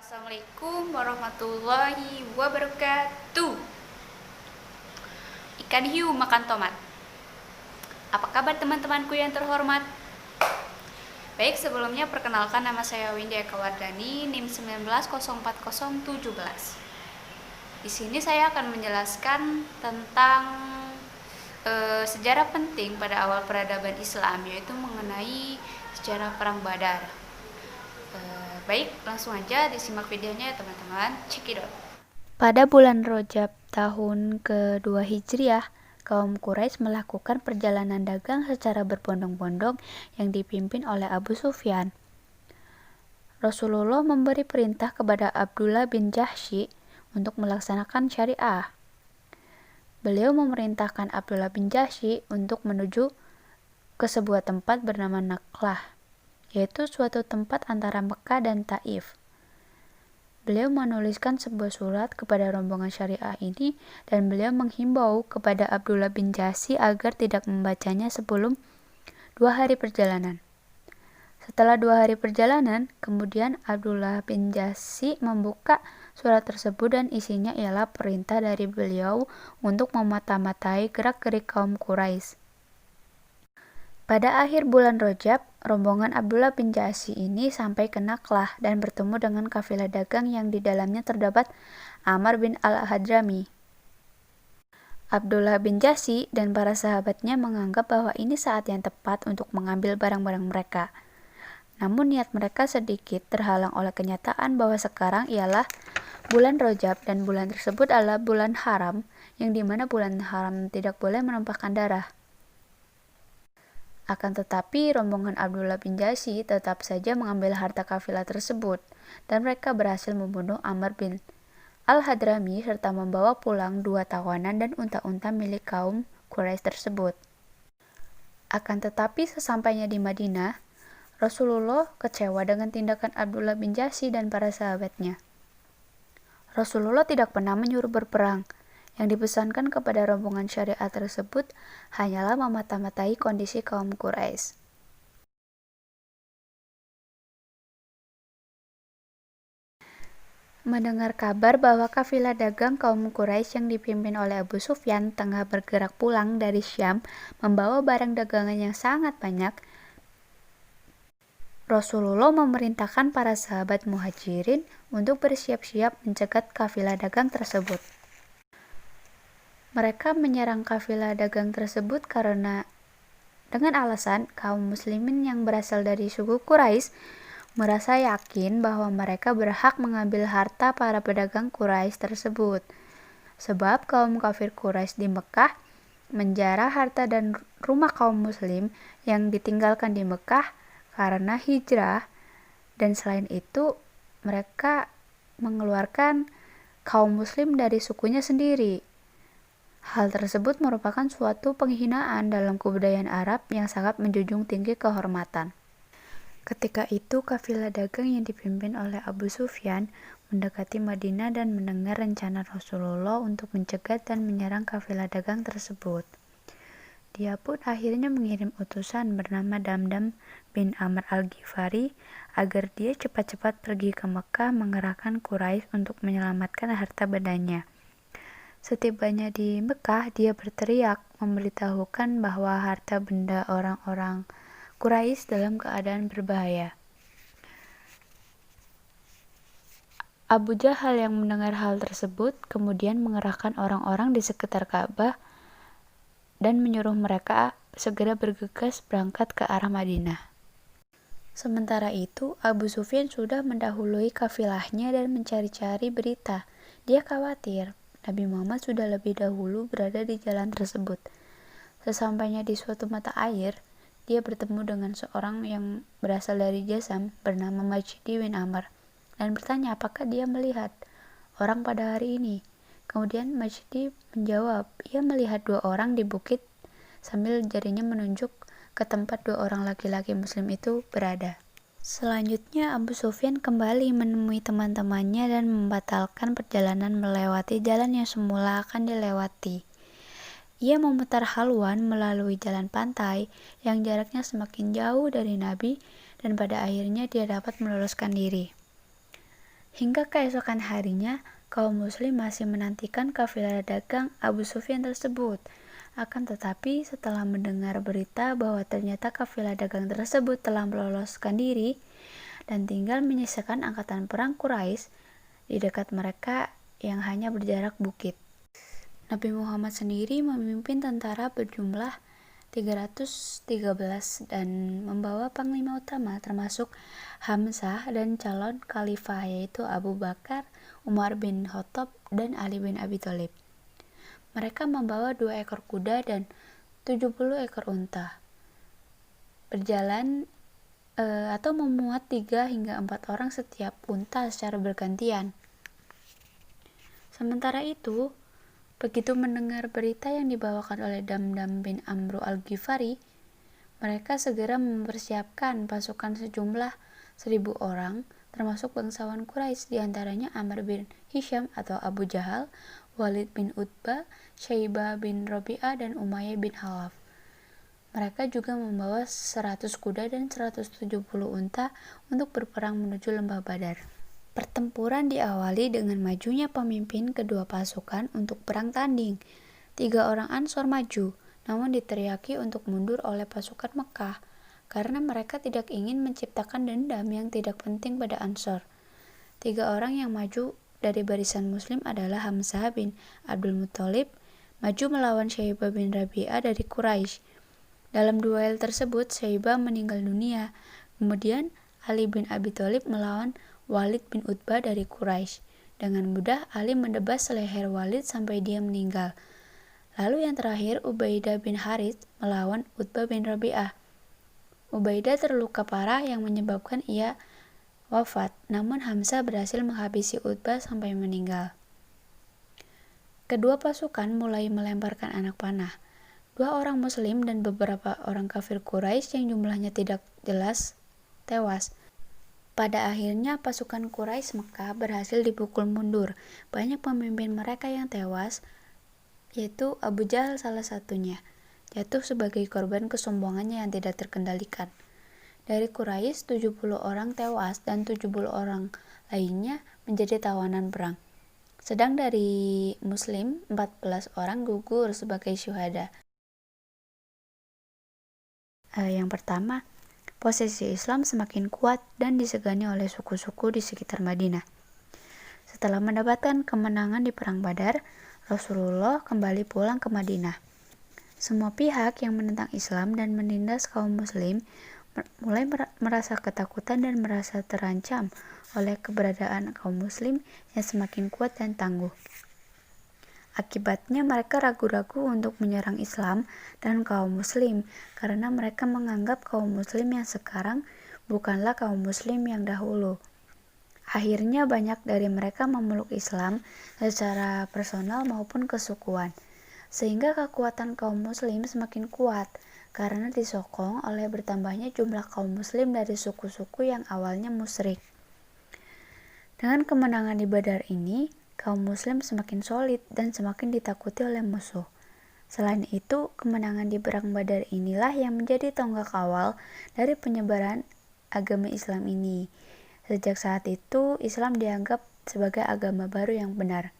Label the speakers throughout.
Speaker 1: Assalamualaikum warahmatullahi wabarakatuh. Ikan hiu makan tomat. Apa kabar teman-temanku yang terhormat? Baik, sebelumnya perkenalkan, nama saya Windy Eka Wardani, NIM 19040117. Di sini saya akan menjelaskan tentang sejarah penting pada awal peradaban Islam, yaitu mengenai sejarah Perang Badar. Baik, langsung aja disimak videonya ya teman-teman. Check it out. Pada bulan Rajab tahun ke-2 Hijriah, kaum Quraisy melakukan perjalanan dagang secara berbondong-bondong yang dipimpin oleh Abu Sufyan. Rasulullah memberi perintah kepada Abdullah bin Jahsy untuk melaksanakan syariah. Beliau memerintahkan Abdullah bin Jahsy untuk menuju ke sebuah tempat bernama Naklah, yaitu suatu tempat antara Mekah dan Taif. Beliau menuliskan sebuah surat kepada rombongan syariah ini dan beliau menghimbau kepada Abdullah bin Jahsy agar tidak membacanya sebelum 2 hari perjalanan. Setelah 2 hari perjalanan, kemudian Abdullah bin Jahsy membuka surat tersebut dan isinya ialah perintah dari beliau untuk memata-matai gerak-gerik kaum Quraisy. Pada akhir bulan Rajab, rombongan Abdullah bin Jahsy ini sampai ke Naklah dan bertemu dengan kafilah dagang yang di dalamnya terdapat Amr bin al-Hadrami. Abdullah bin Jahsy dan para sahabatnya menganggap bahwa ini saat yang tepat untuk mengambil barang-barang mereka. Namun niat mereka sedikit terhalang oleh kenyataan bahwa sekarang ialah bulan Rajab dan bulan tersebut adalah bulan haram, yang dimana bulan haram tidak boleh menumpahkan darah. Akan tetapi, rombongan Abdullah bin Jahsy tetap saja mengambil harta kafilah tersebut, dan mereka berhasil membunuh Amr bin al-Hadrami serta membawa pulang 2 tawanan dan unta-unta milik kaum Quraisy tersebut. Akan tetapi, sesampainya di Madinah, Rasulullah kecewa dengan tindakan Abdullah bin Jahsy dan para sahabatnya. Rasulullah tidak pernah menyuruh berperang. Yang dipesankan kepada rombongan syariah tersebut hanyalah memata-matai kondisi kaum Quraisy. Mendengar kabar bahwa kafilah dagang kaum Quraisy yang dipimpin oleh Abu Sufyan tengah bergerak pulang dari Syam membawa barang dagangan yang sangat banyak, Rasulullah memerintahkan para sahabat Muhajirin untuk bersiap-siap mencegat kafilah dagang tersebut. Mereka menyerang kafilah dagang tersebut karena dengan alasan kaum muslimin yang berasal dari suku Quraisy merasa yakin bahwa mereka berhak mengambil harta para pedagang Quraisy tersebut. Sebab kaum kafir Quraisy di Mekah menjarah harta dan rumah kaum muslim yang ditinggalkan di Mekah karena hijrah, dan selain itu mereka mengeluarkan kaum muslim dari sukunya sendiri. Hal tersebut merupakan suatu penghinaan dalam kebudayaan Arab yang sangat menjunjung tinggi kehormatan. Ketika itu, kafilah dagang yang dipimpin oleh Abu Sufyan mendekati Madinah dan mendengar rencana Rasulullah untuk mencegat dan menyerang kafilah dagang tersebut. Dia pun akhirnya mengirim utusan bernama Damdam bin Amr al-Ghifari agar dia cepat-cepat pergi ke Mekah mengerahkan Quraisy untuk menyelamatkan harta bendanya. Setibanya di Mekah, dia berteriak memberitahukan bahwa harta benda orang-orang Quraisy dalam keadaan berbahaya. Abu Jahal yang mendengar hal tersebut kemudian mengerahkan orang-orang di sekitar Ka'bah dan menyuruh mereka segera bergegas berangkat ke arah Madinah. Sementara itu, Abu Sufyan sudah mendahului kafilahnya dan mencari-cari berita. Dia khawatir Nabi Muhammad sudah lebih dahulu berada di jalan tersebut. Sesampainya di suatu mata air, dia bertemu dengan seorang yang berasal dari Jazam bernama Majdi bin Amr dan bertanya apakah dia melihat orang pada hari ini. Kemudian Majdi menjawab, ia melihat 2 orang di bukit sambil jarinya menunjuk ke tempat 2 orang laki-laki muslim itu berada. Selanjutnya, Abu Sufyan kembali menemui teman-temannya dan membatalkan perjalanan melewati jalan yang semula akan dilewati. Ia memutar haluan melalui jalan pantai yang jaraknya semakin jauh dari Nabi dan pada akhirnya dia dapat meloloskan diri. Hingga keesokan harinya, kaum muslim masih menantikan kafilah dagang Abu Sufyan tersebut. Akan tetapi, setelah mendengar berita bahwa ternyata kafilah dagang tersebut telah meloloskan diri dan tinggal menyisakan angkatan perang Quraisy di dekat mereka yang hanya berjarak bukit. Nabi Muhammad sendiri memimpin tentara berjumlah 313 dan membawa panglima utama termasuk Hamzah dan calon khalifah yaitu Abu Bakar, Umar bin Khattab, dan Ali bin Abi Thalib. Mereka membawa 2 ekor kuda dan 70 ekor unta. Berjalan atau memuat 3 hingga 4 orang setiap unta secara bergantian. Sementara itu, begitu mendengar berita yang dibawakan oleh Damdam bin Amru al-Ghifari, mereka segera mempersiapkan pasukan sejumlah 1.000 orang, termasuk bangsawan Quraisy, diantaranya Amr bin Hisham atau Abu Jahal, Walid bin Utbah, Syaibah bin Rabi'ah, dan Umayyah bin Khalaf. Mereka juga membawa 100 kuda dan 170 unta untuk berperang menuju lembah Badar. Pertempuran diawali dengan majunya pemimpin kedua pasukan untuk perang tanding. 3 orang Ansor maju, namun diteriaki untuk mundur oleh pasukan Mekah, karena mereka tidak ingin menciptakan dendam yang tidak penting pada Ansor. 3 orang yang maju dari barisan muslim adalah Hamzah bin Abdul Muthalib, maju melawan Syaibah bin Rabi'ah dari Quraisy. Dalam duel tersebut, Syaibah meninggal dunia. Kemudian Ali bin Abi Thalib melawan Walid bin Utbah dari Quraisy. Dengan mudah Ali mendebas leher Walid sampai dia meninggal. Lalu yang terakhir, Ubaidah bin Harits melawan Utbah bin Rabi'ah. Ubaidah terluka parah yang menyebabkan ia wafat, namun Hamzah berhasil menghabisi Utbah sampai meninggal. Kedua pasukan mulai melemparkan anak panah. 2 orang muslim dan beberapa orang kafir Quraisy yang jumlahnya tidak jelas tewas. Pada akhirnya pasukan Quraisy Mekah berhasil dipukul mundur. Banyak pemimpin mereka yang tewas, yaitu Abu Jahal salah satunya, jatuh sebagai korban kesombongannya yang tidak terkendalikan. Dari Quraisy 70 orang tewas dan 70 orang lainnya menjadi tawanan perang. Sedang dari Muslim 14 orang gugur sebagai syuhada. Yang pertama, posisi Islam semakin kuat dan disegani oleh suku-suku di sekitar Madinah. Setelah mendapatkan kemenangan di Perang Badar, Rasulullah kembali pulang ke Madinah. Semua pihak yang menentang Islam dan menindas kaum muslim mulai merasa ketakutan dan merasa terancam oleh keberadaan kaum muslim yang semakin kuat dan tangguh. Akibatnya mereka ragu-ragu untuk menyerang Islam dan kaum muslim karena mereka menganggap kaum muslim yang sekarang bukanlah kaum muslim yang dahulu. Akhirnya banyak dari mereka memeluk Islam secara personal maupun kesukuan, sehingga kekuatan kaum muslim semakin kuat karena disokong oleh bertambahnya jumlah kaum muslim dari suku-suku yang awalnya musyrik. Dengan kemenangan di Badar ini, kaum muslim semakin solid dan semakin ditakuti oleh musuh. Selain itu, kemenangan di Perang Badar inilah yang menjadi tonggak awal dari penyebaran agama Islam ini. Sejak saat itu, Islam dianggap sebagai agama baru yang benar.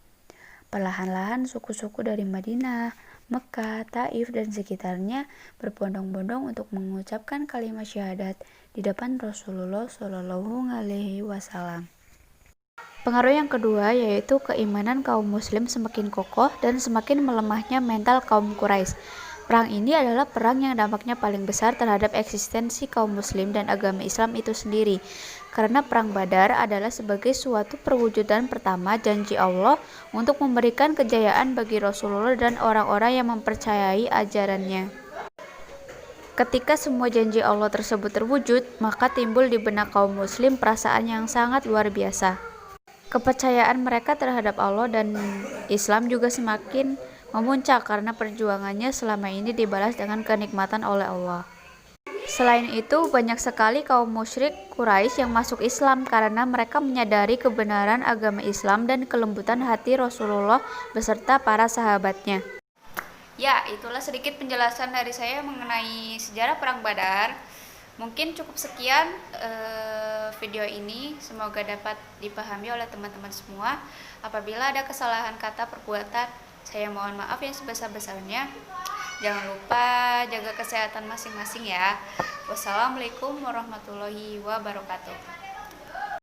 Speaker 1: Perlahan-lahan suku-suku dari Madinah, Mekah, Taif, dan sekitarnya berbondong-bondong untuk mengucapkan kalimat syahadat di depan Rasulullah Shallallahu Alaihi Wasallam. Pengaruh yang kedua yaitu keimanan kaum muslim semakin kokoh dan semakin melemahnya mental kaum Quraisy. Perang ini adalah perang yang dampaknya paling besar terhadap eksistensi kaum muslim dan agama Islam itu sendiri. Karena Perang Badar adalah sebagai suatu perwujudan pertama janji Allah untuk memberikan kejayaan bagi Rasulullah dan orang-orang yang mempercayai ajarannya. Ketika semua janji Allah tersebut terwujud, maka timbul di benak kaum muslim perasaan yang sangat luar biasa. Kepercayaan mereka terhadap Allah dan Islam juga semakin memuncak karena perjuangannya selama ini dibalas dengan kenikmatan oleh Allah. Selain itu, banyak sekali kaum musyrik Quraisy yang masuk Islam karena mereka menyadari kebenaran agama Islam dan kelembutan hati Rasulullah beserta para sahabatnya. Ya, itulah sedikit penjelasan dari saya mengenai sejarah Perang Badar. Mungkin cukup sekian video ini, semoga dapat dipahami oleh teman-teman semua. Apabila ada kesalahan kata perbuatan, saya mohon maaf yang sebesar-besarnya. Jangan lupa jaga kesehatan masing-masing ya. Wassalamualaikum warahmatullahi wabarakatuh.